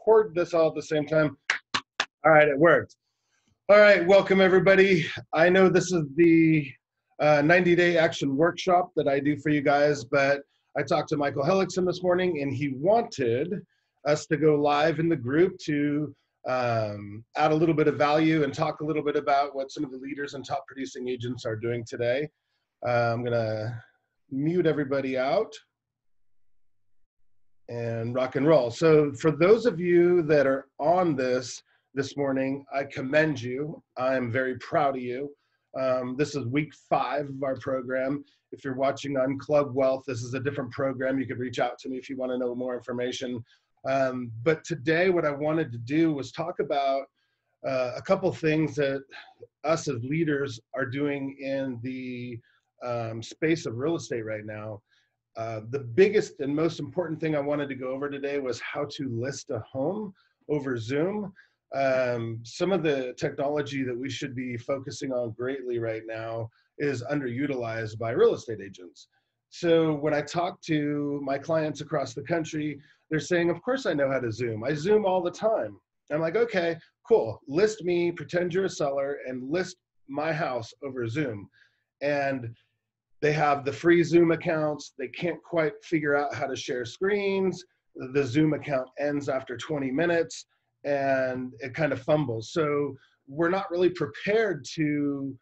record this all at the same time. All right, it worked. All right, welcome everybody. I know this is the 90-day action workshop that I do for you guys, but I talked to Michael Hellickson this morning and he wanted us to go live in the group to add a little bit of value and talk a little bit about what some of the leaders and top producing agents are doing today. I'm gonna mute everybody out and rock and roll. So for those of you that are on this morning, I commend you. I'm very proud of you. This is week 5 of our program. If you're watching on Club Wealth, this is a different program. You could reach out to me if you want to know more information. But today what I wanted to do was talk about a couple things that us as leaders are doing in the space of real estate right now. The biggest and most important thing I wanted to go over today was how to list a home over Zoom. Some of the technology that we should be focusing on greatly right now is underutilized by real estate agents. So when I talk to my clients across the country, they're saying, of course I know how to Zoom. I Zoom all the time. I'm like, okay, cool. List me, pretend you're a seller, and list my house over Zoom. And they have the free Zoom accounts. They can't quite figure out how to share screens. The Zoom account ends after 20 minutes and it kind of fumbles. So we're not really prepared to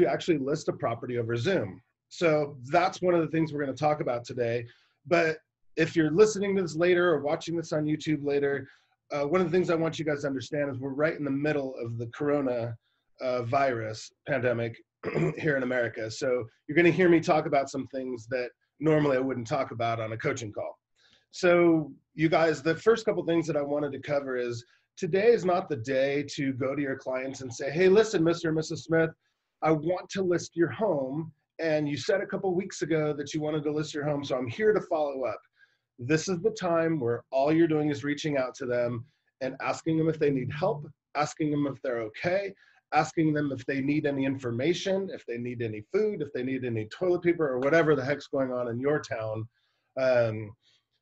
actually list a property over Zoom. So that's one of the things we're going to talk about today. But if you're listening to this later or watching this on YouTube later, one of the things I want you guys to understand is we're right in the middle of the corona virus pandemic here in America. So you're going to hear me talk about some things that normally I wouldn't talk about on a coaching call. So you guys, the first couple things that I wanted to cover is today is not the day to go to your clients and say, hey, listen, Mr. and Mrs. Smith, I want to list your home. And you said a couple weeks ago that you wanted to list your home. So I'm here to follow up. This is the time where all you're doing is reaching out to them and asking them if they need help, asking them if they're okay, asking them if they need any information, if they need any food, if they need any toilet paper or whatever the heck's going on in your town.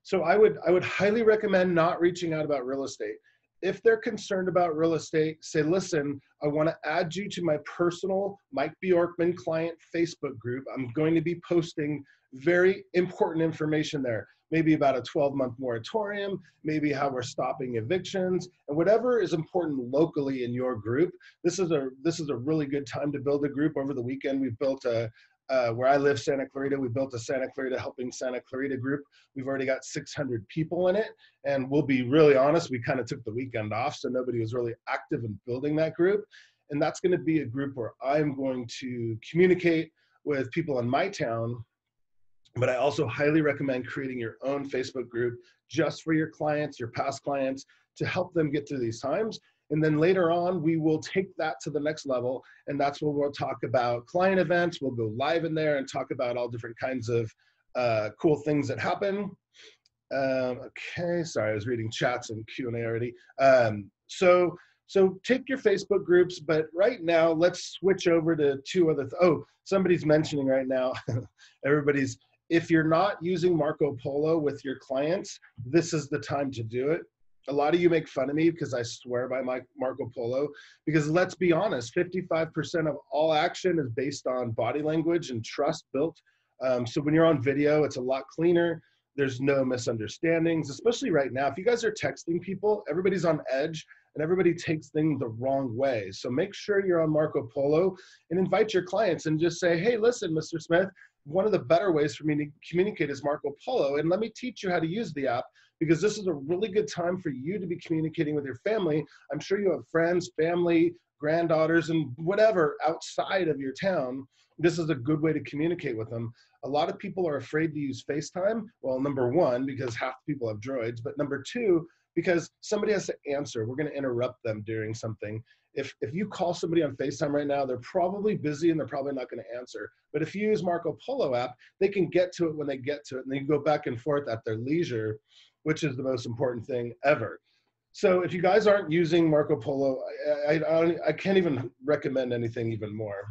So I would highly recommend not reaching out about real estate. If they're concerned about real estate, say, listen, I want to add you to my personal Mike Bjorkman client Facebook group. I'm going to be posting very important information there. Maybe about a 12-month moratorium, maybe how we're stopping evictions, and whatever is important locally in your group. This is a really good time to build a group. Over the weekend, we built where I live, Santa Clarita, we built a Santa Clarita Helping Santa Clarita group. We've already got 600 people in it, and we'll be really honest, we kind of took the weekend off, so nobody was really active in building that group. And that's going to be a group where I'm going to communicate with people in my town. But I also highly recommend creating your own Facebook group just for your clients, your past clients, to help them get through these times. And then later on, we will take that to the next level. And that's where we'll talk about client events. We'll go live in there and talk about all different kinds of cool things that happen. Okay, sorry, I was reading chats and Q&A already. So take your Facebook groups, but right now, let's switch over to two other, somebody's mentioning right now, if you're not using Marco Polo with your clients, this is the time to do it. A lot of you make fun of me because I swear by my Marco Polo, because let's be honest, 55% of all action is based on body language and trust built. So when you're on video, it's a lot cleaner. There's no misunderstandings, especially right now. If you guys are texting people, everybody's on edge and everybody takes things the wrong way. So make sure you're on Marco Polo and invite your clients and just say, hey, listen, Mr. Smith, one of the better ways for me to communicate is Marco Polo. And let me teach you how to use the app, because this is a really good time for you to be communicating with your family. I'm sure you have friends, family, granddaughters, and whatever outside of your town. This is a good way to communicate with them. A lot of people are afraid to use FaceTime. Well, number one, because half the people have droids, but number two, because somebody has to answer. We're going to interrupt them during something. If you call somebody on FaceTime right now, they're probably busy and they're probably not going to answer. But if you use Marco Polo app, they can get to it when they get to it, and they can go back and forth at their leisure, which is the most important thing ever. So if you guys aren't using Marco Polo, I can't even recommend anything even more.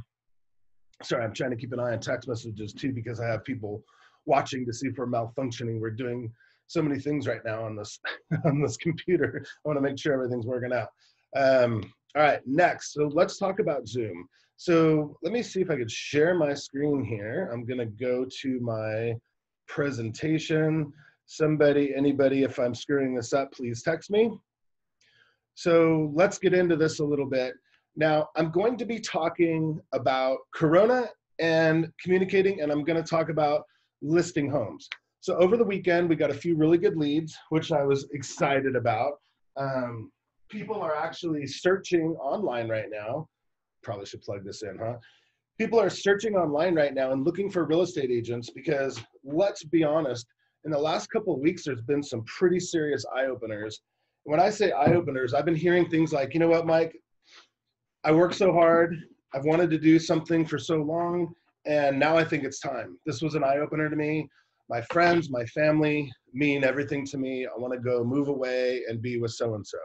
Sorry, I'm trying to keep an eye on text messages too, because I have people watching to see if we're malfunctioning. We're doing so many things right now on this on this computer. I want to make sure everything's working out. All right, next, so let's talk about Zoom. So let me see if I could share my screen here. I'm gonna go to my presentation. Somebody, anybody, if I'm screwing this up, please text me. So let's get into this a little bit. Now, I'm going to be talking about Corona and communicating, and I'm going to talk about listing homes. So over the weekend, we got a few really good leads, which I was excited about. People are actually searching online right now. Probably should plug this in, huh? People are searching online right now and looking for real estate agents because, let's be honest, in the last couple of weeks, there's been some pretty serious eye-openers. When I say eye-openers, I've been hearing things like, you know what, Mike, I work so hard, I've wanted to do something for so long, and now I think it's time. This was an eye-opener to me. My friends, my family mean everything to me. I want to go move away and be with so-and-so.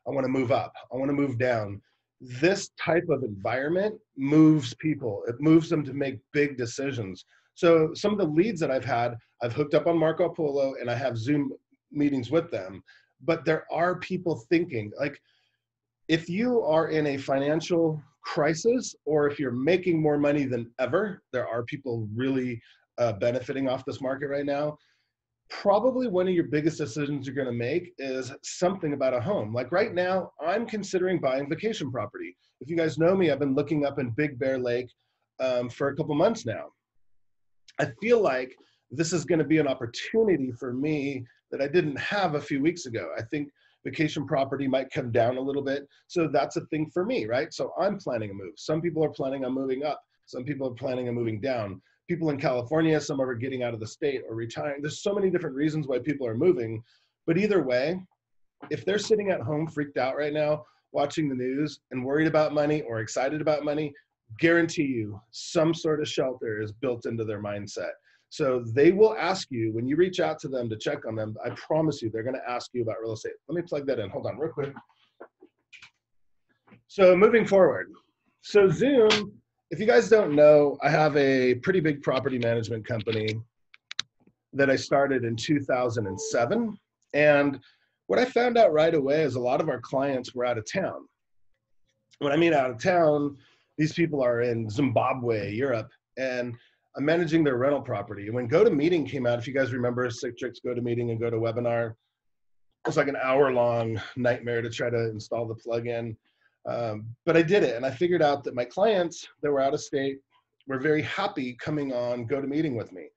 I want to move up. I want to move down. This type of environment moves people. It moves them to make big decisions. So some of the leads that I've had, I've hooked up on Marco Polo and I have Zoom meetings with them. But there are people thinking, like, if you are in a financial crisis or if you're making more money than ever, there are people really benefiting off this market right now. Probably one of your biggest decisions you're going to make is something about a home. Like right now, I'm considering buying vacation property. If you guys know me, I've been looking up in Big Bear Lake for a couple months now. I feel like this is going to be an opportunity for me that I didn't have a few weeks ago. I think vacation property might come down a little bit. So that's a thing for me, right? So I'm planning a move. Some people are planning on moving up. Some people are planning on moving down. People in California, some are getting out of the state or retiring. There's so many different reasons why people are moving. But either way, if they're sitting at home freaked out right now, watching the news and worried about money or excited about money, guarantee you some sort of shelter is built into their mindset. So they will ask you, when you reach out to them to check on them, I promise you, they're going to ask you about real estate. Let me plug that in. Hold on real quick. So moving forward. So Zoom, if you guys don't know, I have a pretty big property management company that I started in 2007. And what I found out right away is a lot of our clients were out of town. When I mean out of town, these people are in Zimbabwe, Europe, and I'm managing their rental property. And when GoToMeeting came out, if you guys remember Citrix GoToMeeting and GoToWebinar, it was like an hour-long nightmare to try to install the plugin. But I did it, and I figured out that my clients that were out of state were very happy coming on GoToMeeting with me.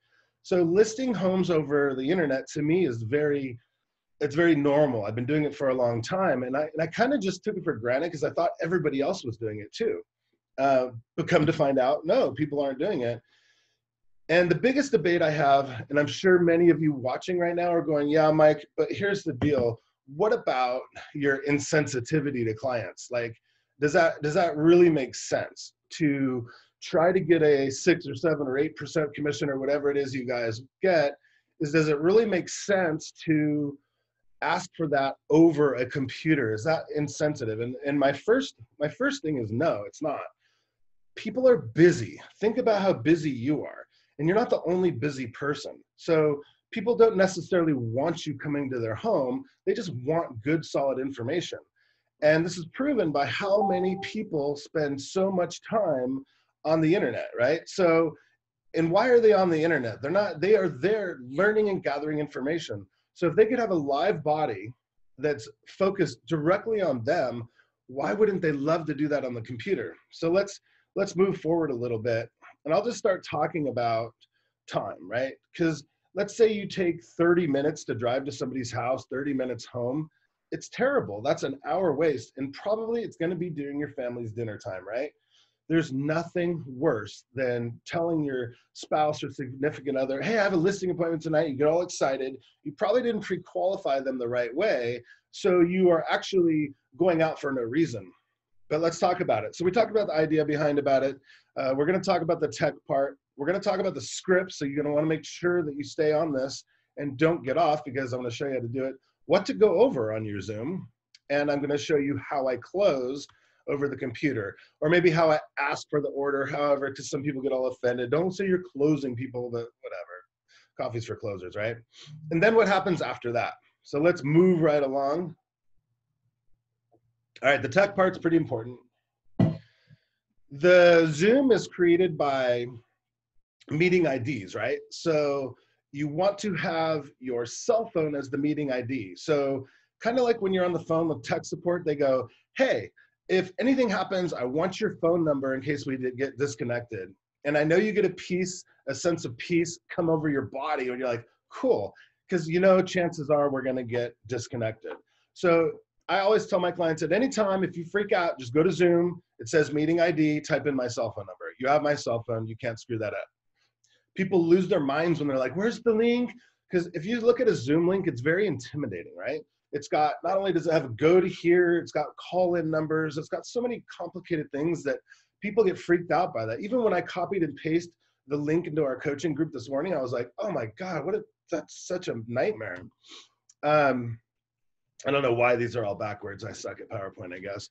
So listing homes over the internet to me is it's very normal. I've been doing it for a long time, and I kind of just took it for granted because I thought everybody else was doing it too. But come to find out, no, people aren't doing it. And the biggest debate I have, and I'm sure many of you watching right now are going, yeah, Mike, but here's the deal. What about your insensitivity to clients? Like, does that really make sense to try to get a 6 or 7 or 8% commission or whatever it is you guys get? Does it really make sense to ask for that over a computer? Is that insensitive? And my first thing is no, it's not. People are busy. Think about how busy you are. And you're not the only busy person. So people don't necessarily want you coming to their home. They just want good, solid information. And this is proven by how many people spend so much time on the internet, right? So, and why are they on the internet? They are there learning and gathering information. So if they could have a live body that's focused directly on them, why wouldn't they love to do that on the computer? So let's move forward a little bit. And I'll just start talking about time, right? Because let's say you take 30 minutes to drive to somebody's house, 30 minutes home. It's terrible. That's an hour waste. And probably it's going to be during your family's dinner time, right? There's nothing worse than telling your spouse or significant other, hey, I have a listing appointment tonight. You get all excited. You probably didn't pre-qualify them the right way. So you are actually going out for no reason. But let's talk about it. So we talked about the idea behind about it. We're going to talk about the tech part. We're going to talk about the script. So you're going to want to make sure that you stay on this and don't get off, because I'm going to show you how to do it, what to go over on your Zoom. And I'm going to show you how I close over the computer, or maybe how I ask for the order. However, because some people get all offended. Don't say you're closing people, but whatever. Coffee's for closers, right? And then what happens after that? So let's move right along. All right, the tech part's pretty important. The Zoom is created by meeting IDs, right? So you want to have your cell phone as the meeting ID. So kind of like when you're on the phone with tech support, they go, hey, if anything happens, I want your phone number in case we did get disconnected. And I know you get a sense of peace come over your body when you're like, cool, because you know chances are we're gonna get disconnected. So I always tell my clients at any time, if you freak out, just go to Zoom, it says meeting ID, type in my cell phone number. You have my cell phone, you can't screw that up. People lose their minds when they're like, where's the link? Because if you look at a Zoom link, it's very intimidating, right? It's got, not only does it have a go to here, it's got call-in numbers, it's got so many complicated things that people get freaked out by that. Even when I copied and pasted the link into our coaching group this morning, I was like, oh my God, that's such a nightmare. I don't know why these are all backwards. I suck at PowerPoint, I guess.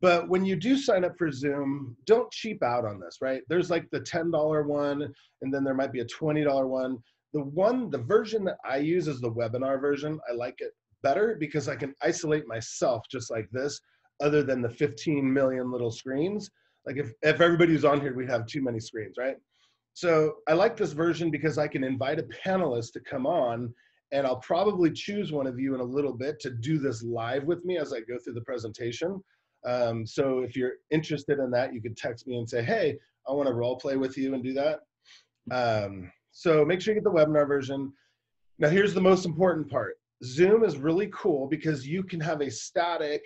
But when you do sign up for Zoom, don't cheap out on this, right? There's like the $10 one, and then there might be a $20 one. The version that I use is the webinar version. I like it better because I can isolate myself just like this, other than the 15 million little screens. Like if everybody who's on here, we'd have too many screens, right? So I like this version because I can invite a panelist to come on, and I'll probably choose one of you in a little bit to do this live with me as I go through the presentation. So if you're interested in that, you could text me and say, hey, I want to role play with you and do that. So make sure you get the webinar version. Now here's the most important part. Zoom is really cool because you can have a static,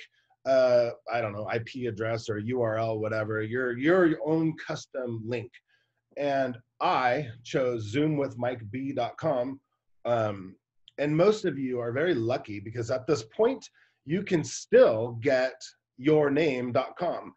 I don't know, IP address or URL, whatever, your own custom link. And I chose zoomwithmikeb.com. And most of you are very lucky because at this point, you can still get yourname.com.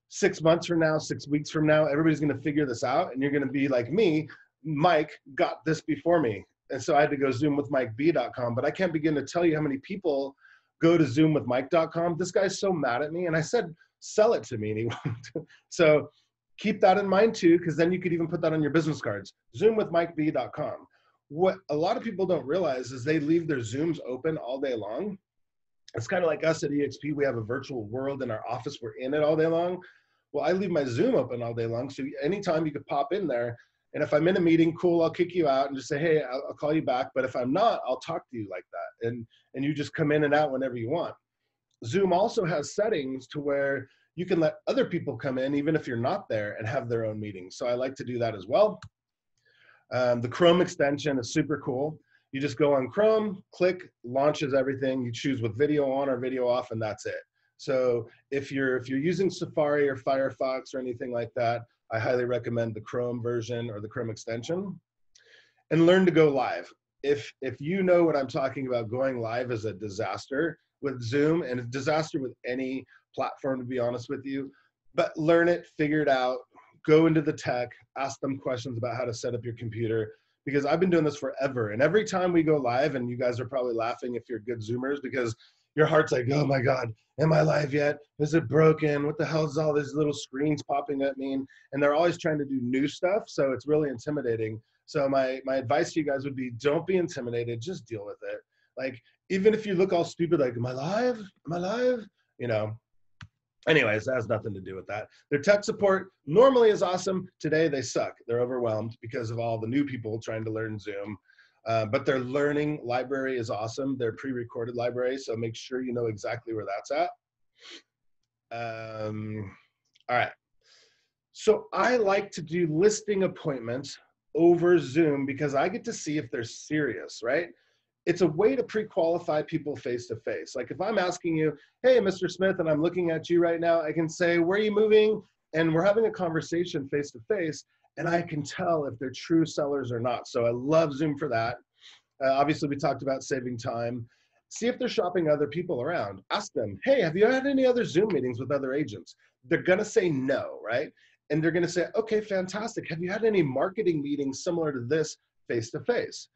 6 months from now, 6 weeks from now, everybody's going to figure this out, and you're going to be like me. Mike got this before me, and so I had to go zoomwithmikeb.com. But I can't begin to tell you how many people go to zoomwithmike.com. This guy's so mad at me, and I said, sell it to me, and he won't. So keep that in mind too, because then you could even put that on your business cards. Zoomwithmikeb.com. What a lot of people don't realize is they leave their Zooms open all day long. It's kind of like us at EXP. We have a virtual world in our office. We're in it all day long. Well, I leave my Zoom open all day long. So anytime you could pop in there. And if I'm in a meeting, cool, I'll kick you out and just say, hey, I'll call you back. But if I'm not, I'll talk to you like that. And you just come in and out whenever you want. Zoom also has settings to where you can let other people come in, even if you're not there, and have their own meetings. So I like to do that as well. The Chrome extension is super cool. You just go on Chrome, click, launches everything. You choose with video on or video off, and that's it. So if you're using Safari or Firefox or anything like that, I highly recommend the Chrome version or the Chrome extension. And learn to go live. If you know what I'm talking about, going live is a disaster with Zoom and a disaster with any platform, to be honest with you. But learn it, figure it out, go into the tech, ask them questions about how to set up your computer, because I've been doing this forever. And every time we go live, and you guys are probably laughing if you're good Zoomers, because your heart's like, oh my God, am I live yet? Is it broken? What the hell is all these little screens popping at me? And they're always trying to do new stuff, so it's really intimidating. So my advice to you guys would be, don't be intimidated, just deal with it. Like, even if you look all stupid, like, am I live? Am I live? You know, anyways, that has nothing to do with that. Their tech support normally is awesome. Today they suck. They're overwhelmed because of all the new people trying to learn Zoom. But their learning library is awesome. Their pre-recorded library, so make sure you know exactly where that's at. All right. So I like to do listing appointments over Zoom because I get to see if they're serious, right? It's a way to pre-qualify people face-to-face. Like if I'm asking you, hey, Mr. Smith, and I'm looking at you right now, I can say, where are you moving? And we're having a conversation face-to-face, and I can tell if they're true sellers or not. So I love Zoom for that. Obviously, we talked about saving time. See if they're shopping other people around. Ask them, hey, have you had any other Zoom meetings with other agents? They're gonna say no, right? And they're gonna say, okay, fantastic. Have you had any marketing meetings similar to this face-to-face?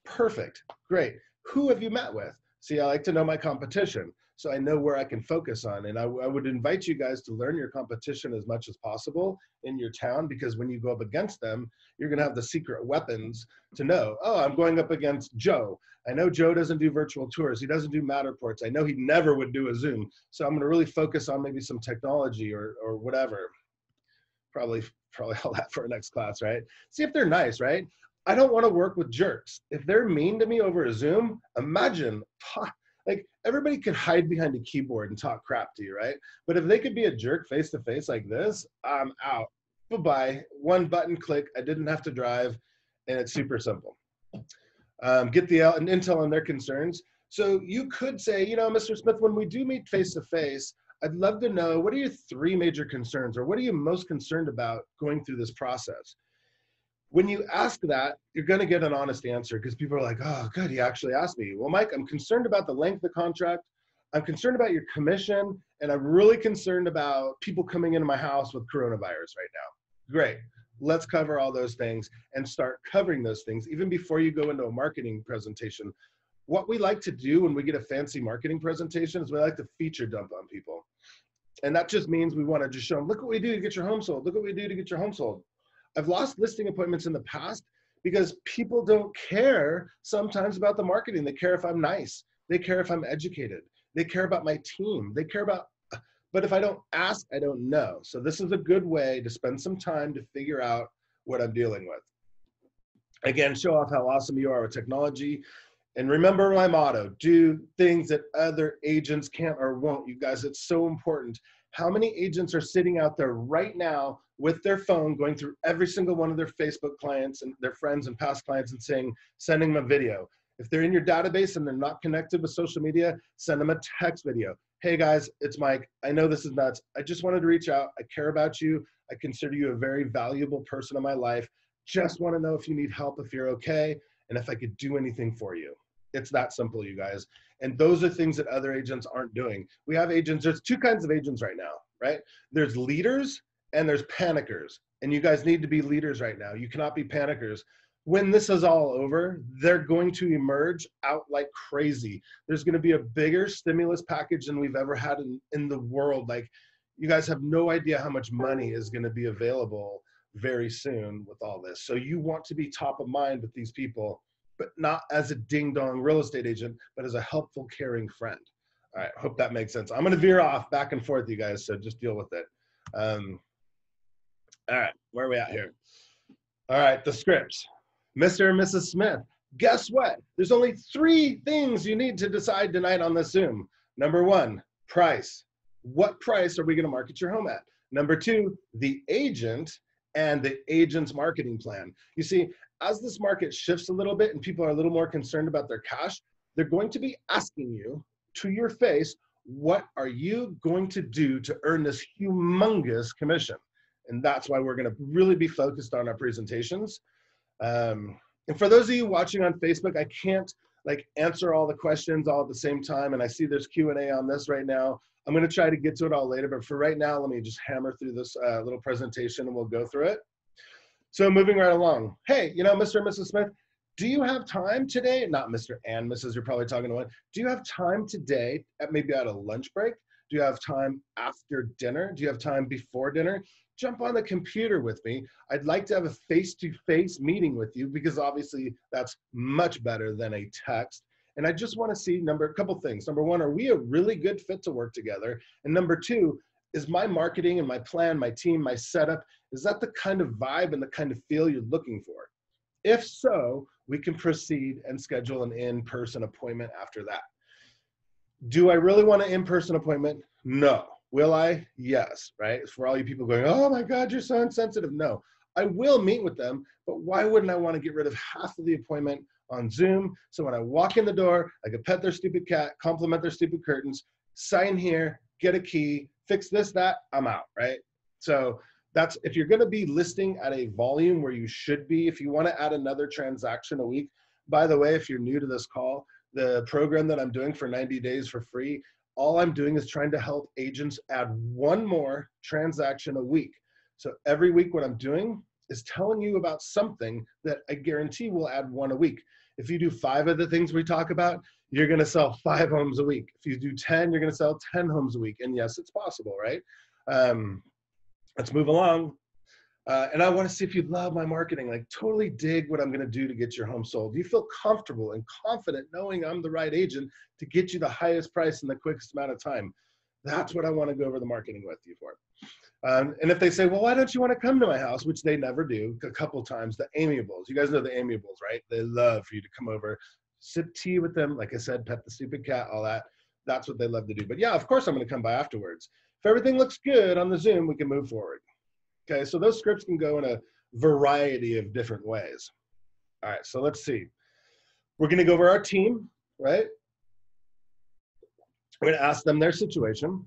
Perfect, great. Who have you met with? See, I like to know my competition. so I know where I can focus on. And I would invite you guys to learn your competition as much as possible in your town, because when you go up against them, you're going to have the secret weapons to know, oh, I'm going up against Joe. I know Joe doesn't do virtual tours. He doesn't do Matterports. I know he never would do a Zoom. So I'm going to really focus on maybe some technology or whatever. Probably all that for our next class, right? See if they're nice, right? I don't want to work with jerks. If they're mean to me over a Zoom, imagine, like everybody could hide behind a keyboard and talk crap to you, right? But if they could be a jerk face to face like this, I'm out. Bye-bye. One button click. I didn't have to drive, and it's super simple. Get the intel on their concerns. So you could say, you know, Mr. Smith, when we do meet face to face, I'd love to know, what are your 3 major concerns, or what are you most concerned about going through this process? When you ask that, you're going to get an honest answer, because people are like, oh, good, he actually asked me. Well, Mike, I'm concerned about the length of the contract. I'm concerned about your commission, and I'm really concerned about people coming into my house with coronavirus right now. Great. Let's cover all those things and start covering those things even before you go into a marketing presentation. What we like to do when we get a fancy marketing presentation is we like to feature dump on people. And that just means we want to just show them, look what we do to get your home sold. Look what we do to get your home sold. I've lost listing appointments in the past because people don't care sometimes about the marketing. They care if I'm nice. They care if I'm educated. They care about my team. They care about, but if I don't ask, I don't know. So this is a good way to spend some time to figure out what I'm dealing with. Again, show off how awesome you are with technology. And remember my motto, do things that other agents can't or won't. You guys, it's so important. How many agents are sitting out there right now with their phone going through every single one of their Facebook clients and their friends and past clients and saying, sending them a video. If they're in your database and they're not connected with social media, send them a text video. Hey guys, it's Mike. I know this is nuts. I just wanted to reach out. I care about you. I consider you a very valuable person in my life. Just want to know if you need help, if you're okay, and if I could do anything for you. It's that simple, you guys. And those are things that other agents aren't doing. We have agents, there's 2 kinds of agents right now, right? There's leaders and there's panickers. And you guys need to be leaders right now. You cannot be panickers. When this is all over, they're going to emerge out like crazy. There's going to be a bigger stimulus package than we've ever had in the world. Like, you guys have no idea how much money is going to be available very soon with all this. So you want to be top of mind with these people, but not as a ding-dong real estate agent, but as a helpful, caring friend. All right, hope that makes sense. I'm gonna veer off back and forth, you guys, so just deal with it. All right, where are we at here? All right, the scripts. Mr. and Mrs. Smith, guess what? There's only 3 things you need to decide tonight on this Zoom. Number 1, price. What price are we gonna market your home at? Number 2, the agent and the agent's marketing plan. You see, as this market shifts a little bit and people are a little more concerned about their cash, they're going to be asking you to your face, what are you going to do to earn this humongous commission? And that's why we're going to really be focused on our presentations. And for those of you watching on Facebook, I can't answer all the questions all at the same time. And I see there's Q&A on this right now. I'm going to try to get to it all later, but for right now, let me just hammer through this little presentation and we'll go through it. So moving right along. Hey, you know, Mr. and Mrs. Smith, do you have time today? Not Mr. and Mrs., you're probably talking to one. Do you have time today, maybe at a lunch break? Do you have time after dinner? Do you have time before dinner? Jump on the computer with me. I'd like to have a face-to-face meeting with you because obviously that's much better than a text. And I just want to see a couple things. Number 1, are we a really good fit to work together? And number 2, is my marketing and my plan, my team, my setup, is that the kind of vibe and the kind of feel you're looking for? If so, we can proceed and schedule an in-person appointment after that. Do I really want an in-person appointment? No. Will I? Yes, right? For all you people going, oh my God, you're so insensitive. No, I will meet with them, but why wouldn't I want to get rid of half of the appointment on Zoom? So when I walk in the door, I could pet their stupid cat, compliment their stupid curtains, sign here, get a key, fix this, that, I'm out, right? So that's, if you're going to be listing at a volume where you should be, if you want to add another transaction a week, by the way, if you're new to this call, the program that I'm doing for 90 days for free, all I'm doing is trying to help agents add 1 more transaction a week. So every week what I'm doing is telling you about something that I guarantee will add 1 a week. If you do 5 of the things we talk about, you're going to sell 5 homes a week. If you do 10, you're going to sell 10 homes a week. And yes, it's possible, right? Let's move along. And I want to see if you love my marketing, like totally dig what I'm going to do to get your home sold. Do you feel comfortable and confident knowing I'm the right agent to get you the highest price in the quickest amount of time? That's what I want to go over the marketing with you for. And if they say, well, why don't you want to come to my house, which they never do, a couple times, the amiables. You guys know the amiables, right? They love for you to come over, sip tea with them. Like I said, pet the stupid cat, all that. That's what they love to do. But yeah, of course I'm going to come by afterwards. If everything looks good on the Zoom, we can move forward. Okay, so those scripts can go in a variety of different ways. All right, so let's see. We're going to go over our team, right? We're going to ask them their situation.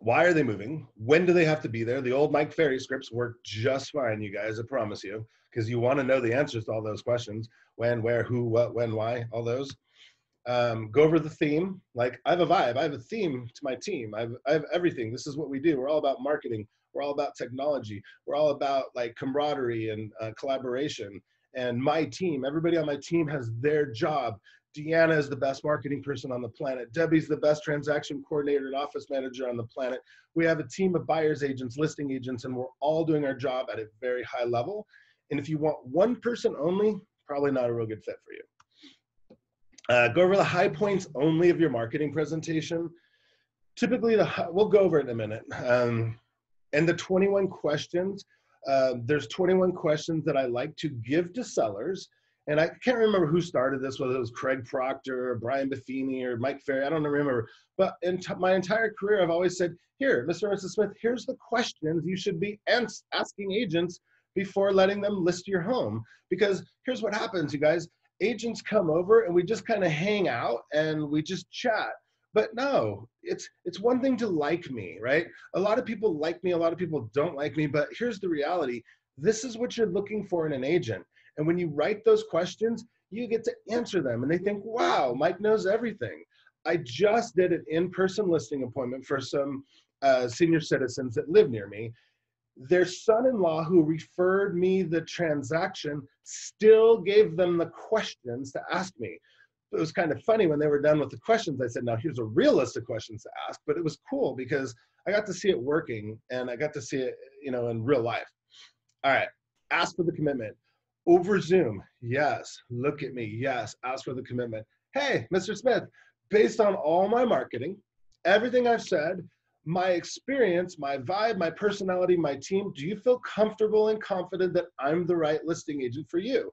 Why are they moving? When do they have to be there? The old Mike Ferry scripts work just fine, you guys, I promise you, because you want to know the answers to all those questions. When, where, who, what, when, why, all those. Go over the theme. Like, I have a vibe. I have a theme to my team. I have everything. This is what we do. We're all about marketing. We're all about technology. We're all about like camaraderie and collaboration. And my team, everybody on my team has their job. Deanna is the best marketing person on the planet. Debbie's the best transaction coordinator and office manager on the planet. We have a team of buyer's agents, listing agents, and we're all doing our job at a very high level. And if you want one person only, probably not a real good fit for you. Go over the high points only of your marketing presentation. Typically, we'll go over it in a minute. And the 21 questions, there's 21 questions that I like to give to sellers. And I can't remember who started this, whether it was Craig Proctor or Brian Buffini or Mike Ferry, I don't remember. But in my entire career, I've always said, here, Mr. and Mrs. Smith, here's the questions you should be asking agents before letting them list your home. Because here's what happens, you guys. Agents come over and we just kind of hang out and we just chat. But no, it's one thing to like me, right? A lot of people like me, a lot of people don't like me, but here's the reality. This is what you're looking for in an agent. And when you write those questions, you get to answer them and they think, wow, Mike knows everything. I just did an in-person listing appointment for some senior citizens that live near me. Their son-in-law who referred me the transaction still gave them the questions to ask me. It was kind of funny when they were done with the questions. I said, now here's a real list of questions to ask, but it was cool because I got to see it working and I got to see it, in real life. All right, ask for the commitment. Over Zoom, yes. Look at me, yes, ask for the commitment. Hey, Mr. Smith, based on all my marketing, everything I've said, my experience, my vibe, my personality, my team, do you feel comfortable and confident that I'm the right listing agent for you?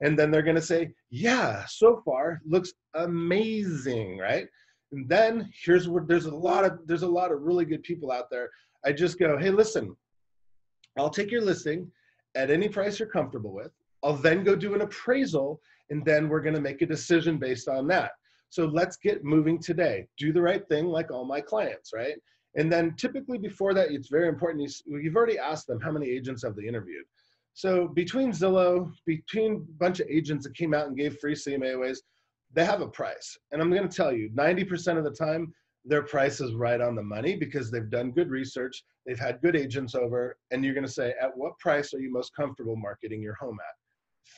And then they're going to say, yeah, so far looks amazing, right? And then here's where there's a lot of really good people out there. I just go, hey, listen, I'll take your listing at any price you're comfortable with. I'll then go do an appraisal, and then we're going to make a decision based on that. So let's get moving today. Do the right thing like all my clients, right? And then typically before that, it's very important. You've already asked them how many agents have they interviewed. So between Zillow, between a bunch of agents that came out and gave free CMAOAs, they have a price. And I'm going to tell you, 90% of the time, their price is right on the money because they've done good research, they've had good agents over, and you're going to say, at what price are you most comfortable marketing your home at?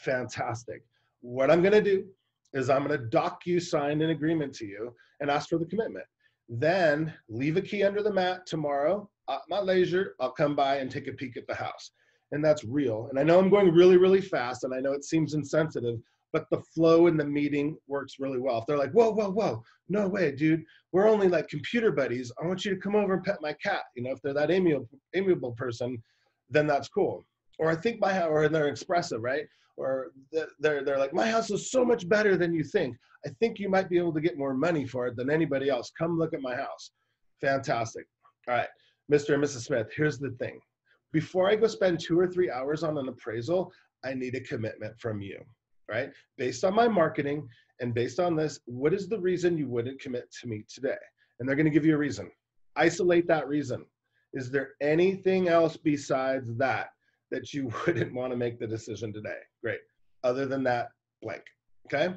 Fantastic. What I'm going to do is I'm going to DocuSign an agreement to you and ask for the commitment. Then leave a key under the mat tomorrow at my leisure. I'll come by and take a peek at the house. And that's real. And I know I'm going really, really fast, and I know it seems insensitive, but the flow in the meeting works really well. If they're like, whoa, whoa, whoa, no way, dude. We're only like computer buddies. I want you to come over and pet my cat. If they're that amiable person, then that's cool. Or I think or they're expressive, right? Or they're like, my house is so much better than you think. I think you might be able to get more money for it than anybody else. Come look at my house. Fantastic. All right, Mr. and Mrs. Smith, here's the thing. Before I go spend 2 or 3 hours on an appraisal, I need a commitment from you, right? Based on my marketing and based on this, what is the reason you wouldn't commit to me today? And they're going to give you a reason. Isolate that reason. Is there anything else besides that you wouldn't want to make the decision today? Great. Other than that, blank. Okay.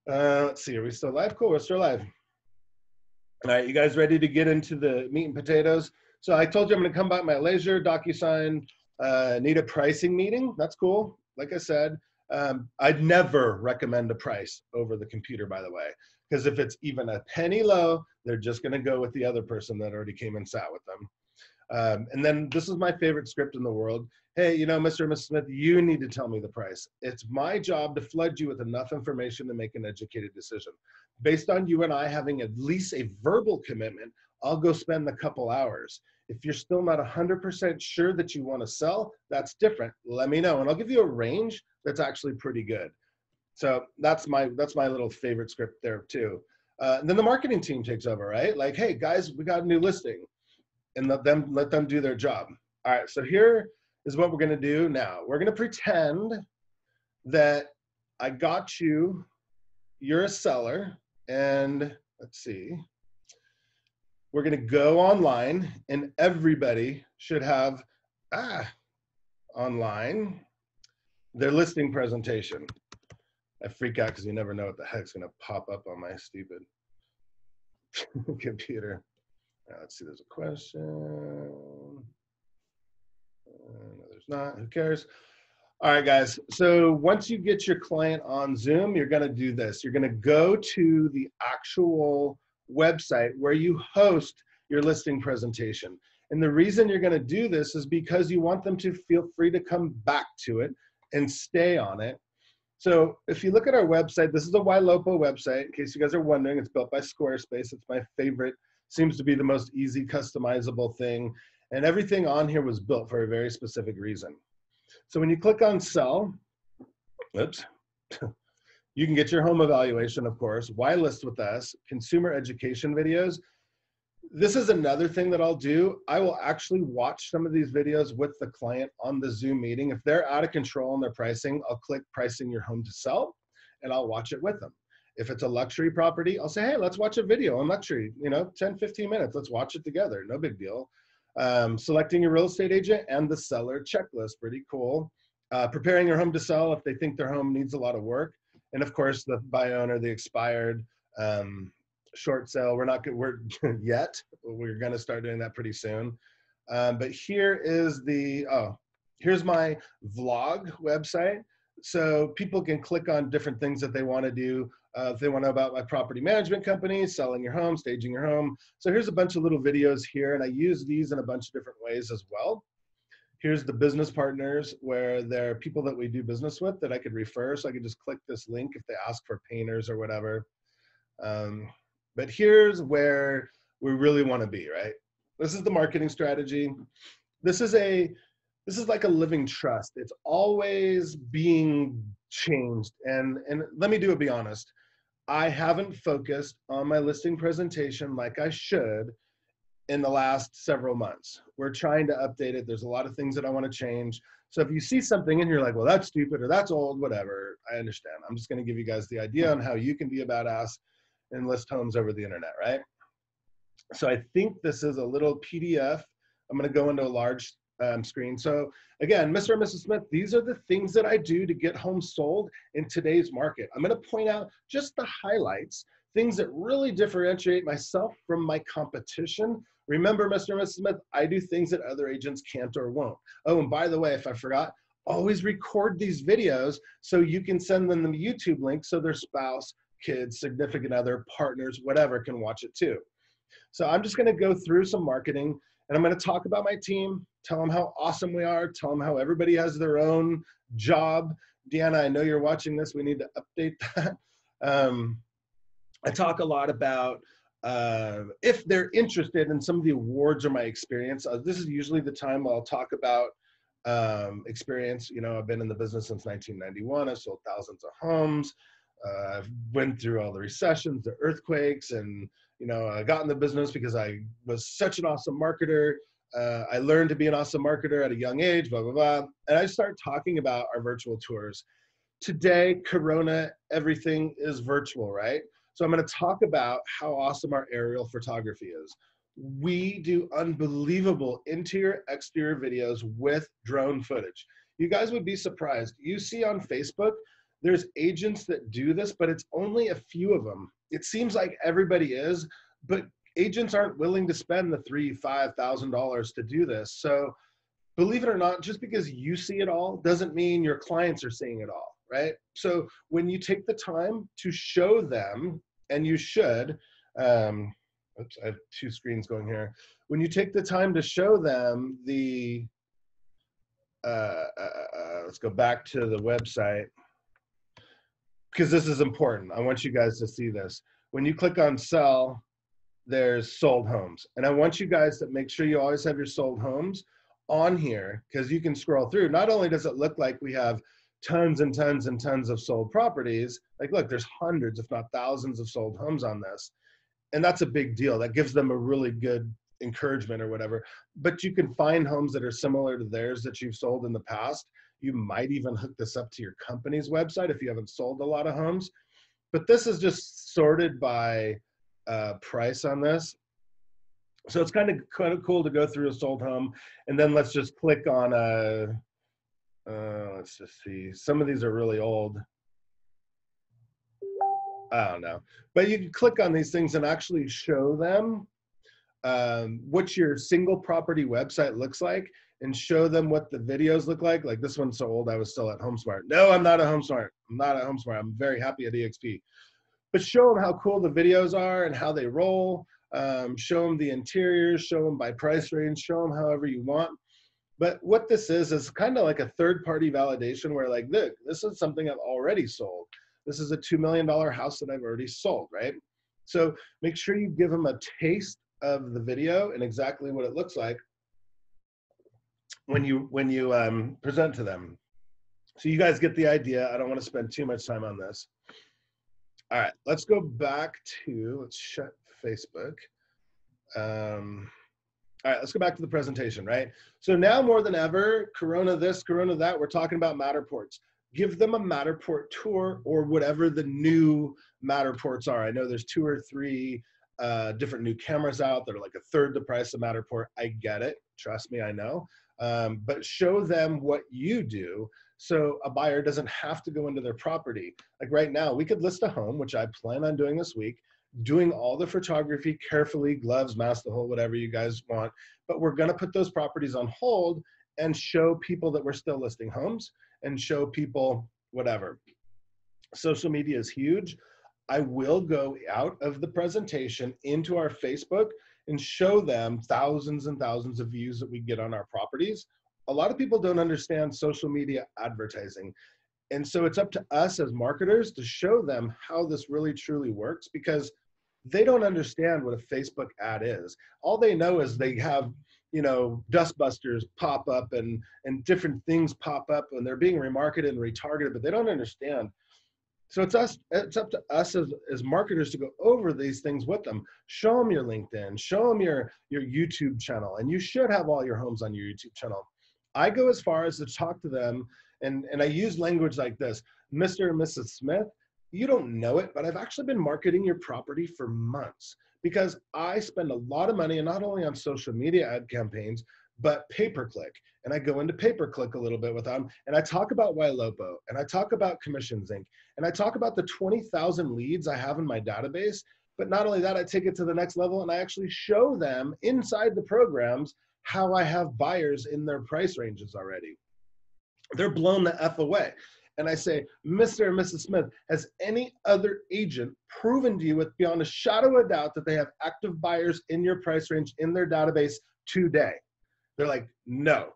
Let's see. Are we still live? Cool. We're still live. All right. You guys ready to get into the meat and potatoes? So I told you I'm going to come by at my leisure, DocuSign, need a pricing meeting. That's cool. Like I said, I'd never recommend a price over the computer, by the way, because if it's even a penny low, they're just going to go with the other person that already came and sat with them. And then this is my favorite script in the world. Hey, you know, Mr. and Mrs. Smith, you need to tell me the price. It's my job to flood you with enough information to make an educated decision. Based on you and I having at least a verbal commitment, I'll go spend a couple hours. If you're still not 100% sure that you want to sell, that's different. Let me know, and I'll give you a range that's actually pretty good. So that's my little favorite script there too. And then the marketing team takes over, right? Like, hey guys, we got a new listing, and let them do their job. All right, so here is what we're gonna do now. We're gonna pretend that I got you, you're a seller, and let's see. We're gonna go online, and everybody should have online their listing presentation. I freak out because you never know what the heck's gonna pop up on my stupid computer. Let's see, there's a question. No, there's not, who cares? All right, guys, so once you get your client on Zoom, you're gonna do this. You're gonna go to the actual website where you host your listing presentation. And the reason you're gonna do this is because you want them to feel free to come back to it and stay on it. So if you look at our website, this is a YLOPO website. In case you guys are wondering, it's built by Squarespace. It's my favorite, seems to be the most easy customizable thing. And everything on here was built for a very specific reason. So when you click on sell, oops, you can get your home evaluation, of course, why list with us, consumer education videos. This is another thing that I'll do. I will actually watch some of these videos with the client on the Zoom meeting. If they're out of control in their pricing, I'll click pricing your home to sell, and I'll watch it with them. If it's a luxury property, I'll say, hey, let's watch a video on luxury, 10, 15 minutes, let's watch it together, no big deal. Selecting your real estate agent and the seller checklist, pretty cool. Preparing your home to sell if they think their home needs a lot of work. And of course, the buy owner, the expired, short sale, we're yet, we're gonna start doing that pretty soon. But here is here's my vlog website. So people can click on different things that they wanna do. If they wanna know about my property management company, selling your home, staging your home. So here's a bunch of little videos here, and I use these in a bunch of different ways as well. Here's the business partners, where there are people that we do business with that I could refer. So I could just click this link if they ask for painters or whatever. But here's where we really want to be, right? This is the marketing strategy. This is like a living trust. It's always being changed. And let me be honest. I haven't focused on my listing presentation like I should in the last several months. We're trying to update it. There's a lot of things that I want to change. So if you see something and you're like, well, that's stupid or that's old, whatever, I understand. I'm just going to give you guys the idea on how you can be a badass and list homes over the internet, right? So I think this is a little PDF. I'm going to go into a large screen. So again, Mr. and Mrs. Smith, these are the things that I do to get homes sold in today's market. I'm going to point out just the highlights, things that really differentiate myself from my competition. Remember, Mr. and Mrs. Smith, I do things that other agents can't or won't. Oh, and by the way, if I forgot, always record these videos so you can send them the YouTube link so their spouse, kids, significant other, partners, whatever can watch it too. So I'm just gonna go through some marketing, and I'm gonna talk about my team, tell them how awesome we are, tell them how everybody has their own job. Deanna, I know you're watching this, we need to update that. I talk a lot about if they're interested in some of the awards or my experience. This is usually the time I'll talk about experience. I've been in the business since 1991. I've sold thousands of homes. I've went through all the recessions, the earthquakes, and I got in the business because I was such an awesome marketer. I learned to be an awesome marketer at a young age, blah, blah, blah. And I start talking about our virtual tours. Today, Corona, everything is virtual, right? So I'm going to talk about how awesome our aerial photography is. We do unbelievable interior, exterior videos with drone footage. You guys would be surprised. You see on Facebook, there's agents that do this, but it's only a few of them. It seems like everybody is, but agents aren't willing to spend the $3,000, $5,000 to do this. So believe it or not, just because you see it all doesn't mean your clients are seeing it all, right? So when you take the time to show them, and you should, oops, I have two screens going here. When you take the time to show them the, let's go back to the website, because this is important. I want you guys to see this. When you click on sell, there's sold homes. And I want you guys to make sure you always have your sold homes on here, because you can scroll through. Not only does it look like we have tons and tons and tons of sold properties, like look, there's hundreds, if not thousands of sold homes on this. And that's a big deal. That gives them a really good encouragement or whatever. But you can find homes that are similar to theirs that you've sold in the past. You might even hook this up to your company's website if you haven't sold a lot of homes. But this is just sorted by price on this. So it's kind of cool to go through a sold home. And then let's just click on let's just see. Some of these are really old. I don't know. But you can click on these things and actually show them what your single property website looks like, and show them what the videos look like. Like this one's so old, I was still at HomeSmart. No, I'm not at HomeSmart. I'm not at HomeSmart. I'm very happy at EXP. But show them how cool the videos are and how they roll. Show them the interiors, show them by price range, show them however you want. But what this is kind of like a third-party validation where like, look, this is something I've already sold. This is a $2 million house that I've already sold, right? So make sure you give them a taste of the video and exactly what it looks like when you present to them. So you guys get the idea. I don't want to spend too much time on this. All right, let's go back to, let's shut Facebook. All right, let's go back to the presentation, right? So now more than ever, Corona this, Corona that, we're talking about Matterports. Give them a Matterport tour or whatever the new Matterports are. I know there's 2 or 3 different new cameras out that are like a third the price of Matterport. I get it, trust me, I know. But show them what you do so a buyer doesn't have to go into their property. Like right now, we could list a home, which I plan on doing this week, doing all the photography carefully, gloves, mask, the whole, whatever you guys want. But we're gonna put those properties on hold and show people that we're still listing homes and show people whatever. Social media is huge. I will go out of the presentation into our Facebook and show them thousands and thousands of views that we get on our properties. A lot of people don't understand social media advertising. And so it's up to us as marketers to show them how this really truly works, because they don't understand what a Facebook ad is. All they know is they have, you know, dustbusters pop up and different things pop up and they're being remarketed and retargeted, but they don't understand. So it's up to us as marketers to go over these things with them. Show them your LinkedIn, show them your YouTube channel, and you should have all your homes on your YouTube channel. I go as far as to talk to them, and I use language like this: Mr. and Mrs. Smith, you don't know it, but I've actually been marketing your property for months, because I spend a lot of money, and not only on social media ad campaigns, but pay-per-click. And I go into pay-per-click a little bit with them, and I talk about YLOPO, and I talk about Commissions Inc., and I talk about the 20,000 leads I have in my database. But not only that, I take it to the next level, and I actually show them inside the programs how I have buyers in their price ranges already. They're blown the F away. And I say, Mr. and Mrs. Smith, has any other agent proven to you with beyond a shadow of a doubt that they have active buyers in your price range in their database today? They're like, no.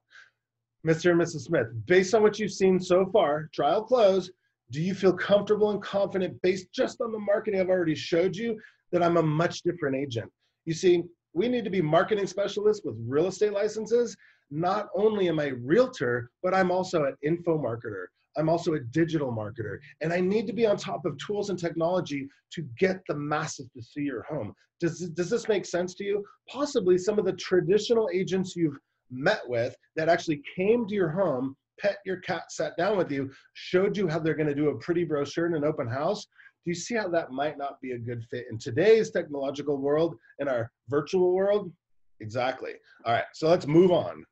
Mr. and Mrs. Smith, based on what you've seen so far, trial close, do you feel comfortable and confident based just on the marketing I've already showed you that I'm a much different agent? You see, we need to be marketing specialists with real estate licenses. Not only am I a realtor, but I'm also an info marketer. I'm also a digital marketer, and I need to be on top of tools and technology to get the masses to see your home. Does this make sense to you? Possibly some of the traditional agents you've met with that actually came to your home, pet your cat, sat down with you, showed you how they're going to do a pretty brochure in an open house. Do you see how that might not be a good fit in today's technological world, in our virtual world? Exactly. All right, so let's move on.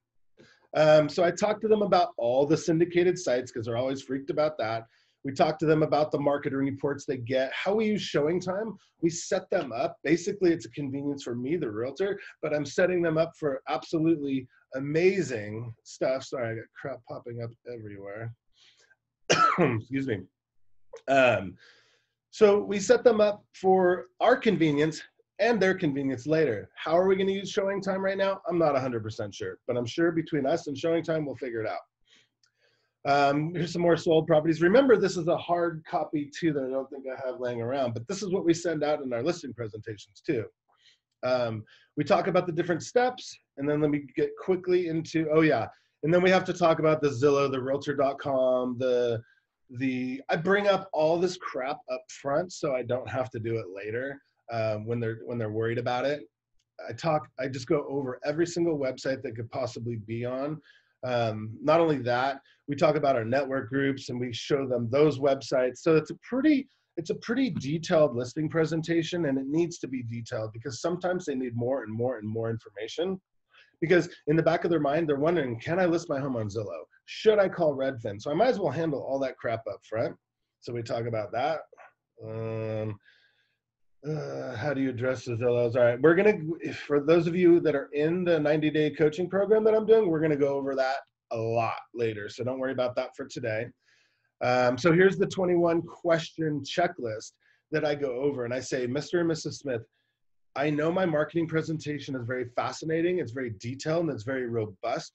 So I talked to them about all the syndicated sites because they're always freaked about that. We talked to them about the marketing reports they get, how we use showing time. We set them up. Basically, it's a convenience for me, the realtor, but I'm setting them up for absolutely amazing stuff. Sorry, I got crap popping up everywhere. Excuse me. So we set them up for our convenience and their convenience later. How are we going to use showing time right now? I'm not 100% sure, but I'm sure between us and showing time, we'll figure it out. Here's some more sold properties. Remember, this is a hard copy too that I don't think I have laying around, but this is what we send out in our listing presentations too. We talk about the different steps, and then let me get quickly into, oh yeah, and then we have to talk about the Zillow, the Realtor.com, I bring up all this crap up front so I don't have to do it later when they're worried about it. I just go over every single website that could possibly be on. Not only that, we talk about our network groups and we show them those websites. So it's a pretty detailed listing presentation, and it needs to be detailed because sometimes they need more and more and more information. Because in the back of their mind, they're wondering, can I list my home on Zillow? Should I call Redfin? So I might as well handle all that crap up front. So we talk about that. How do you address the Zillows? All right, we're gonna, for those of you that are in the 90-day coaching program that I'm doing, we're gonna go over that a lot later. So don't worry about that for today. So here's the 21 question checklist that I go over, and I say, Mr. and Mrs. Smith, I know my marketing presentation is very fascinating, it's very detailed, and it's very robust,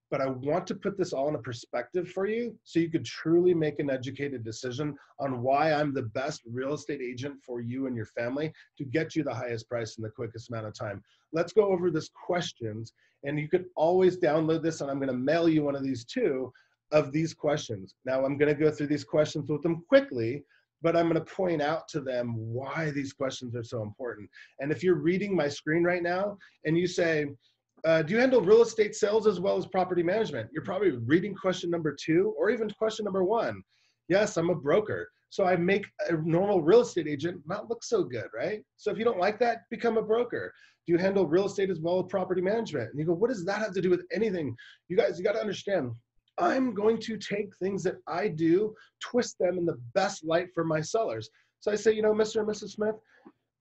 but I want to put this all in a perspective for you so you could truly make an educated decision on why I'm the best real estate agent for you and your family to get you the highest price in the quickest amount of time. Let's go over this questions, and you could always download this, and I'm gonna mail you one of these too, of these questions. Now I'm gonna go through these questions with them quickly, but I'm going to point out to them why these questions are so important. And if you're reading my screen right now and you say, do you handle real estate sales as well as property management? You're probably reading question number 2 or even question number 1. Yes, I'm a broker. So I make a normal real estate agent not look so good, right? So if you don't like that, become a broker. Do you handle real estate as well as property management? And you go, what does that have to do with anything? You guys, you got to understand, I'm going to take things that I do, twist them in the best light for my sellers. So I say, you know, Mr. and Mrs. Smith,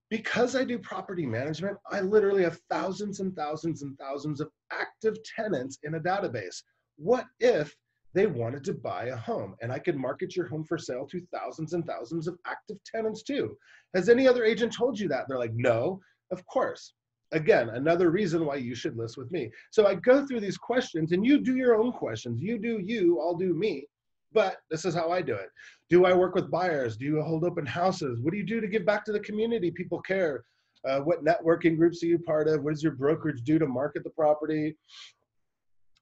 because I do property management, I literally have thousands and thousands and thousands of active tenants in a database. What if they wanted to buy a home and I could market your home for sale to thousands and thousands of active tenants too? Has any other agent told you that? They're like, no, of course. Again, another reason why you should list with me. So I go through these questions, and you do your own questions. You do you, I'll do me. But this is how I do it. Do I work with buyers? Do you hold open houses? What do you do to give back to the community? People care. What networking groups are you part of? What does your brokerage do to market the property?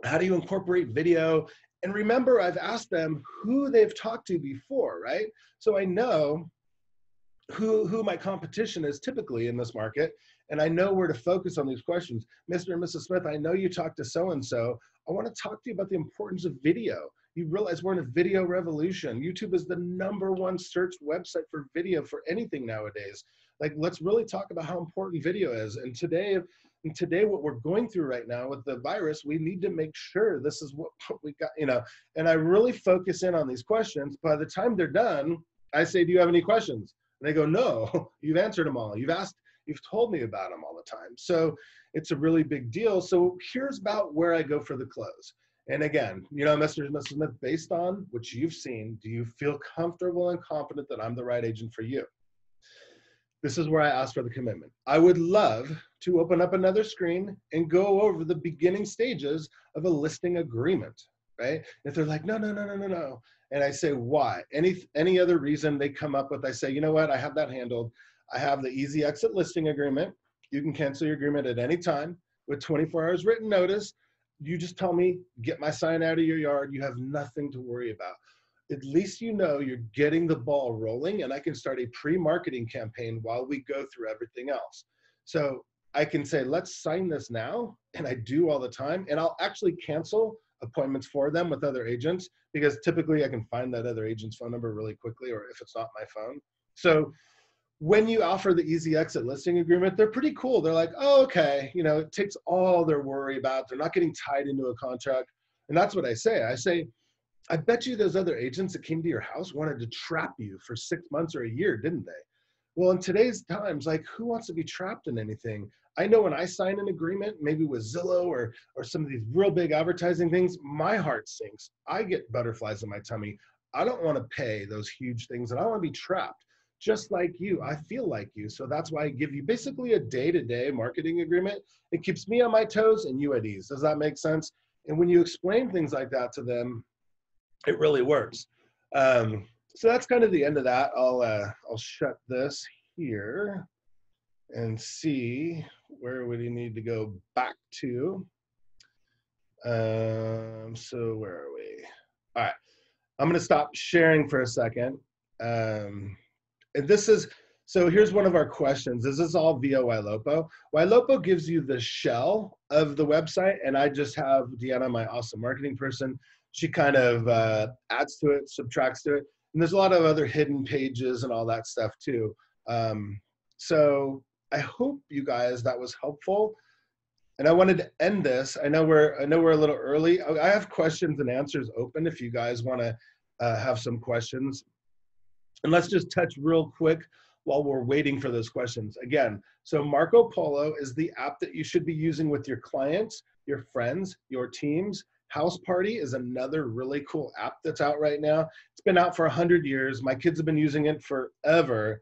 How do you incorporate video? And remember, I've asked them who they've talked to before, right? So I know who my competition is typically in this market, and I know where to focus on these questions. Mr. and Mrs. Smith, I know you talked to so-and-so. I want to talk to you about the importance of video. You realize we're in a video revolution. YouTube is the #1 searched website for video for anything nowadays. Like, let's really talk about how important video is. And today, what we're going through right now with the virus, we need to make sure this is what we got, you know, and I really focus in on these questions. By the time they're done, I say, do you have any questions? And they go, no, you've answered them all. You've asked, you've told me about them all the time. So it's a really big deal. So here's about where I go for the close. And again, you know, Mr. and Mrs. Smith, based on what you've seen, do you feel comfortable and confident that I'm the right agent for you? This is where I ask for the commitment. I would love to open up another screen and go over the beginning stages of a listing agreement, right? If they're like, no, no, no, no, no, no. And I say, why? Any other reason they come up with, I say, you know what? I have that handled. I have the easy exit listing agreement. You can cancel your agreement at any time with 24 hours written notice. You just tell me, get my sign out of your yard. You have nothing to worry about. At least you know you're getting the ball rolling, and I can start a pre-marketing campaign while we go through everything else. So I can say, let's sign this now, and I do all the time, and I'll actually cancel appointments for them with other agents because typically I can find that other agent's phone number really quickly, or if it's not my phone. So when you offer the easy exit listing agreement, they're pretty cool. They're like, oh, okay, you know, it takes all their worry about, they're not getting tied into a contract. And that's what I say. I say, I bet you those other agents that came to your house wanted to trap you for 6 months or a year, didn't they? Well, in today's times, like, who wants to be trapped in anything? I know when I sign an agreement, maybe with Zillow or some of these real big advertising things, my heart sinks. I get butterflies in my tummy. I don't want to pay those huge things, and I want to be trapped just like you. I feel like you. So that's why I give you basically a day-to-day marketing agreement. It keeps me on my toes and you at ease. Does that make sense? And when you explain things like that to them, it really works. So that's kind of the end of that. I'll shut this here and see where would you need to go back to. So where are we? All right, I'm gonna stop sharing for a second. And this is, so here's one of our questions. This is all via Ylopo. Ylopo gives you the shell of the website, and I just have Deanna, my awesome marketing person. She kind of adds to it, subtracts to it. And there's a lot of other hidden pages and all that stuff too. So I hope you guys, that was helpful. And I wanted to end this. I know we're a little early. I have questions and answers open if you guys want to have some questions. And let's just touch real quick while we're waiting for those questions. Again, so Marco Polo is the app that you should be using with your clients, your friends, your teams. House Party is another really cool app that's out right now. It's been out for 100 years. My kids have been using it forever.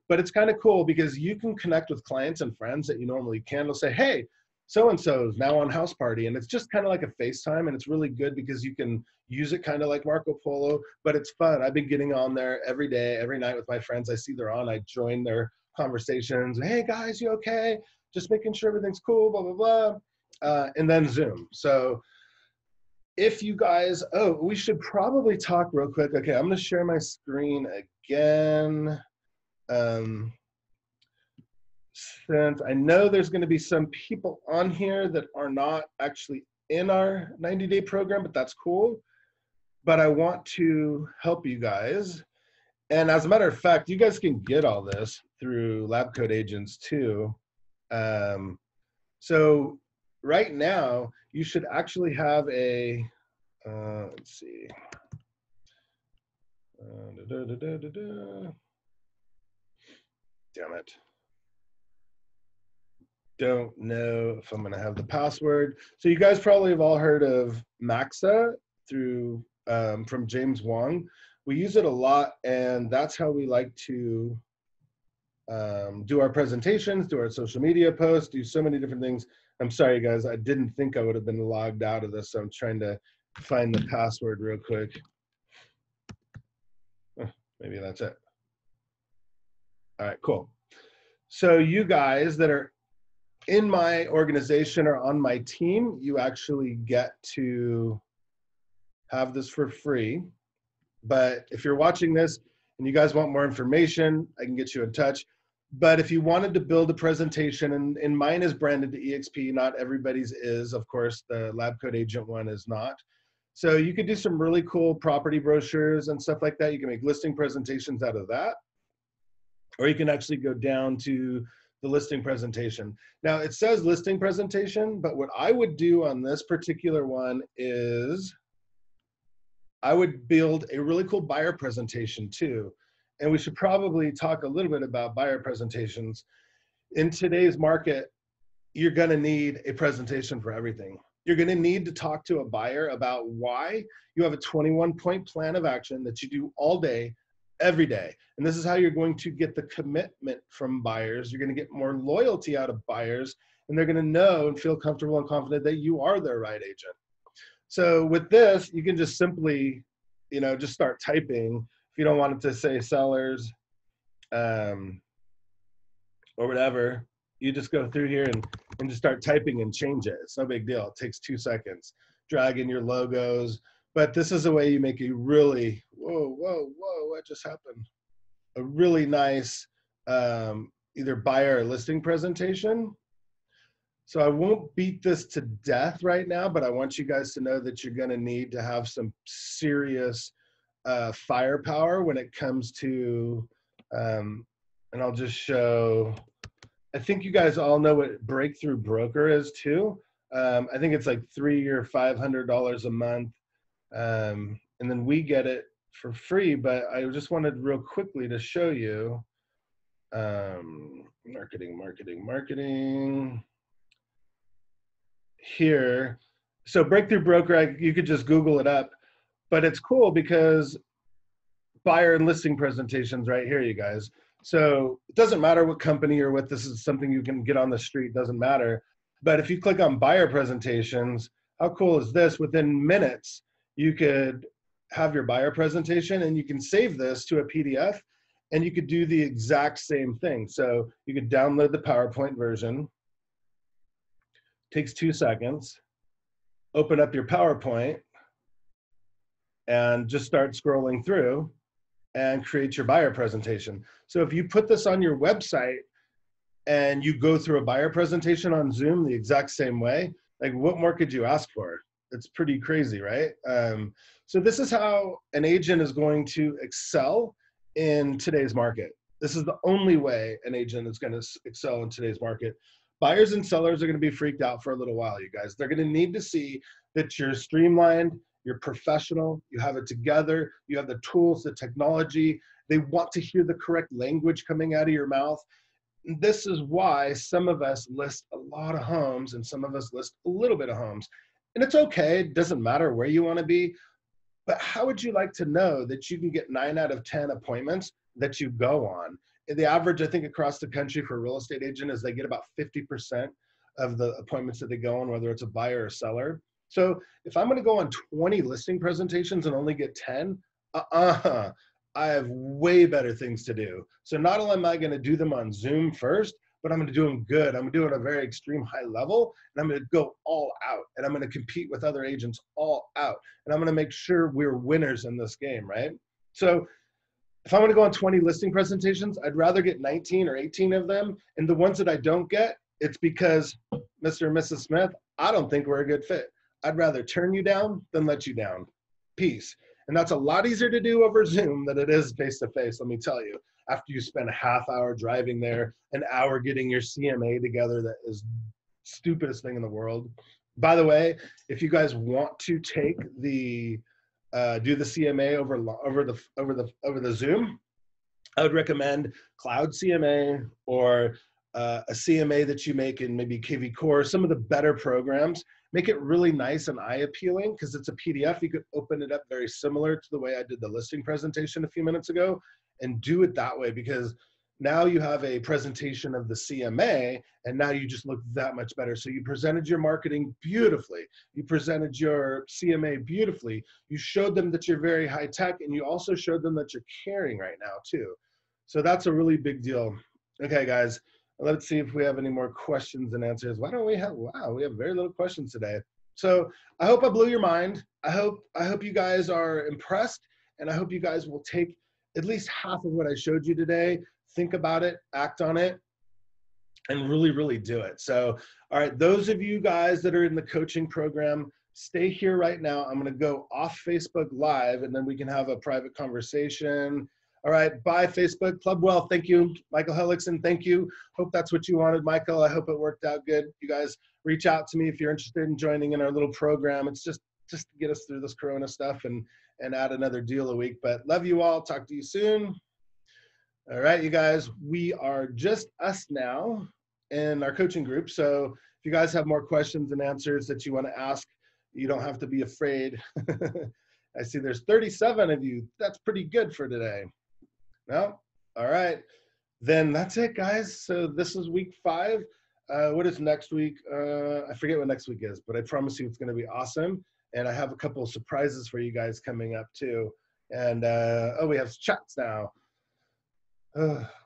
But it's kind of cool because you can connect with clients and friends that you normally can't. They'll say, hey, so-and-so is now on House Party. And it's just kind of like a FaceTime, and it's really good because you can use it kind of like Marco Polo, but it's fun. I've been getting on there every day, every night with my friends. I see they're on, I join their conversations. Hey guys, you okay? Just making sure everything's cool, blah, blah, blah. And then Zoom. So if you guys, oh, we should probably talk real quick. Okay, I'm gonna share my screen again. Since I know there's going to be some people on here that are not actually in our 90-day program, but that's cool. But I want to help you guys. And as a matter of fact, you guys can get all this through Lab Code Agents too. So right now, you should actually have a, let's see. Damn it. Don't know if I'm going to have the password. So you guys probably have all heard of Maxa through from James Wong. We use it a lot, and that's how we like to do our presentations, do our social media posts, do so many different things. I'm sorry, guys. I didn't think I would have been logged out of this, so I'm trying to find the password real quick. Maybe that's it. All right, cool. So you guys that are in my organization or on my team, you actually get to have this for free. But if you're watching this and you guys want more information, I can get you in touch. But if you wanted to build a presentation, and mine is branded to EXP, not everybody's is, of course, the Lab Code Agent one is not. So you could do some really cool property brochures and stuff like that. You can make listing presentations out of that. Or you can actually go down to the listing presentation. Now it says listing presentation, but what I would do on this particular one is I would build a really cool buyer presentation too. And we should probably talk a little bit about buyer presentations. In today's market, you're gonna need a presentation for everything. You're gonna need to talk to a buyer about why you have a 21-point plan of action that you do all day, every day. And this is how you're going to get the commitment from buyers. You're going to get more loyalty out of buyers, and they're going to know and feel comfortable and confident that you are their right agent. So with this, you can just simply, just start typing. If you don't want it to say sellers or whatever, you just go through here and just start typing and change it. It's no big deal. It takes 2 seconds. Drag in your logos. But this is a way you make a really, whoa, what just happened? A really nice either buyer or listing presentation. So I won't beat this to death right now, but I want you guys to know that you're gonna need to have some serious firepower when it comes to, and I'll just show, I think you guys all know what Breakthrough Broker is too. I think it's like $300 or $500 a month. And then we get it for free, but I just wanted real quickly to show you marketing here. So Breakthrough Broker, you could just Google it up, but it's cool because buyer and listing presentations right here, you guys. So it doesn't matter what company you're with. This is something you can get on the street, doesn't matter. But if you click on buyer presentations, how cool is this? Within minutes, you could have your buyer presentation and you can save this to a PDF and you could do the exact same thing. So you could download the PowerPoint version, takes 2 seconds, open up your PowerPoint and just start scrolling through and create your buyer presentation. So if you put this on your website and you go through a buyer presentation on Zoom the exact same way, like what more could you ask for? It's pretty crazy, right? So this is how an agent is going to excel in today's market. This is the only way an agent is going to excel in today's market. Buyers and sellers are going to be freaked out for a little while, you guys. They're going to need to see that you're streamlined, you're professional, you have it together, you have the tools, the technology. They want to hear the correct language coming out of your mouth. This is why some of us list a lot of homes and some of us list a little bit of homes. And it's okay, it doesn't matter where you want to be, but how would you like to know that you can get 9 out of 10 appointments that you go on? The average, I think, across the country for a real estate agent is they get about 50% of the appointments that they go on, whether it's a buyer or seller. So if I'm going to go on 20 listing presentations and only get 10, I have way better things to do. So not only am I going to do them on Zoom first, but I'm going to do them good. I'm going to do it at a very extreme high level, and I'm going to go all out, and I'm going to compete with other agents all out, and I'm going to make sure we're winners in this game, right? So if I'm going to go on 20 listing presentations, I'd rather get 19 or 18 of them, and the ones that I don't get, it's because Mr. and Mrs. Smith, I don't think we're a good fit. I'd rather turn you down than let you down. Peace. And that's a lot easier to do over Zoom than it is face-to-face, let me tell you. After you spend a half hour driving there, an hour getting your CMA together, that is stupidest thing in the world. By the way, if you guys want to take the do the CMA over the Zoom, I would recommend Cloud CMA or a CMA that you make in maybe KV Core, some of the better programs. Make it really nice and eye appealing because it's a PDF. You could open it up very similar to the way I did the listing presentation a few minutes ago and do it that way, because now you have a presentation of the CMA and now you just look that much better. So you presented your marketing beautifully. You presented your CMA beautifully. You showed them that you're very high tech, and you also showed them that you're caring right now too. So that's a really big deal. Okay, guys. Let's see if we have any more questions and answers. Why don't we have, wow, we have very little questions today. So I hope I blew your mind. I hope you guys are impressed, and I hope you guys will take at least half of what I showed you today, think about it, act on it, and really, really do it. So, all right, those of you guys that are in the coaching program, stay here right now. I'm gonna go off Facebook Live, and then we can have a private conversation. All right, bye Facebook. Club Well, thank you. Michael Hellickson, thank you. Hope that's what you wanted, Michael. I hope it worked out good. You guys reach out to me if you're interested in joining in our little program. It's just to get us through this Corona stuff and add another deal a week. But love you all. Talk to you soon. All right, you guys, we are just us now in our coaching group. So if you guys have more questions and answers that you want to ask, you don't have to be afraid. I see there's 37 of you. That's pretty good for today. No? All right. Then that's it, guys. So this is week 5. What is next week? I forget what next week is, but I promise you it's going to be awesome. And I have a couple of surprises for you guys coming up too. And oh, we have chats now.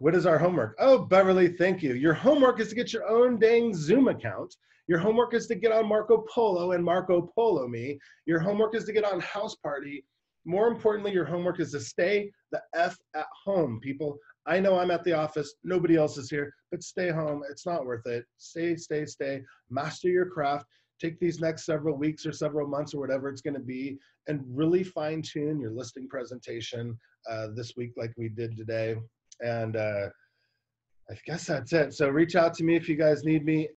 What is our homework? Oh, Beverly, thank you. Your homework is to get your own dang Zoom account. Your homework is to get on Marco Polo and Marco Polo me. Your homework is to get on House Party. More importantly, your homework is to stay the F at home, people. I know I'm at the office. Nobody else is here, but stay home. It's not worth it. Stay, stay, stay. Master your craft. Take these next several weeks or several months or whatever it's going to be and really fine tune your listing presentation this week like we did today. And I guess that's it. So reach out to me if you guys need me.